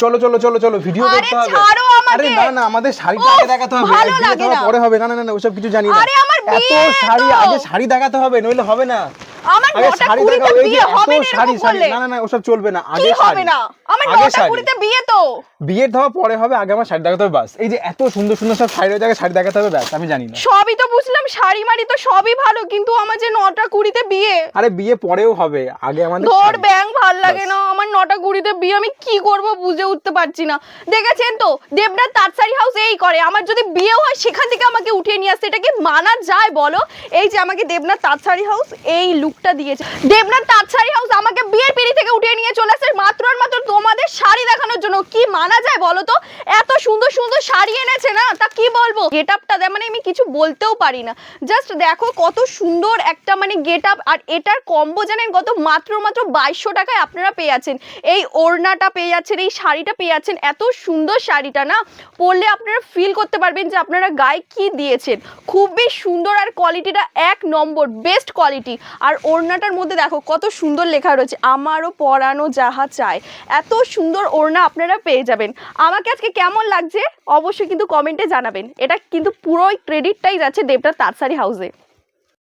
চলো চলো চলো চলো ভিডিও করতে হবে। আরে না না আমাদের শাড়িটা আগে দেখাতে হবে, পরে হবে। না না না ওসব কিছু জানি না। এত শাড়ি আগে শাড়ি দেখাতে হবে, নইলে হবে না। আমার নটা কুড়িতে বিয়ে হবে না এরকম বললে। না না না ওসব চলবে না, আগে শাড়ি হবে না। আমার নটা কুড়িতে বিয়ে তো। বিয়ের ধোয়া পরে হবে, আগে আমার শাড়ি দেখাতে হবে বাস। এই যে এত সুন্দর সুন্দর সব শাড়ির জায়গায় শাড়ি দেখাতে হবে ব্যাস, আমি জানি না। সবই তো বুঝলাম, শাড়ি মাড়ি তো সবই ভালো, কিন্তু আমার যে নটা কুড়িতে বিয়ে। আরে বিয়ে পরেও হবে, আগে আমাদের ধর ব্যাং ভাল লাগে না আমার নটা কুড়িতে বিয়ে, আমি কি করব বুঝে উঠতে পারছি না। দেখেছেন তো দেবনাথ তাঁতশাড়ি হাউস এই করে, আমার যদি বিয়ে হয় সেখান থেকে আমাকে উঠিয়ে নিয়ে আসছে, এটা কি মানা যায় বলো? এই যে আমাকে দেবনাথ তাঁতশাড়ি হাউস এই লুকটা দিয়েছে, দেবনাথ তাঁতশাড়ি হাউস আমাকে বিয়ের পিড়ি থেকে উঠিয়ে নিয়ে চলে আসছে মাত্র আর মাত্র তোমাদের শাড়ি দেখানোর জন্য। কি মানা যায় বলো তো? এত সুন্দর সুন্দর শাড়ি এনেছে না, তা কি বলবো, গেটআপটা মানে আমি কিছু বলতেও পারি না। জাস্ট দেখো কত সুন্দর একটা মানে গেটআপ, আর এটার কম্বো জানেন কত? মাত্র 2200 টাকায় আপনারা পেয়ে যাচ্ছেন। এই ওড়নাটা পেয়ে যাচ্ছেন, এই শাড়িটা পেয়ে যাচ্ছেন। এত সুন্দর শাড়িটা না পরলে আপনারা ফিল করতে পারবেন যে আপনারা গায়ে কি দিয়েছেন। খুবই সুন্দর, আর কোয়ালিটিটা এক নম্বর, বেস্ট কোয়ালিটি। আর ওড়নাটার মধ্যে দেখো কত সুন্দর লেখা রয়েছে, আমারও পরানো যাহা চায়। এত সুন্দর ওড়না আপনারা পেয়ে যাবেন। আমাকে আজকে কেমন লাগছে অবশ্যই কিন্তু কমেন্টে জানাবেন। এটা কিন্তু পুরোই ক্রেডিটটাই যাচ্ছে দেবনাথ তাঁতশাড়ি হাউসে।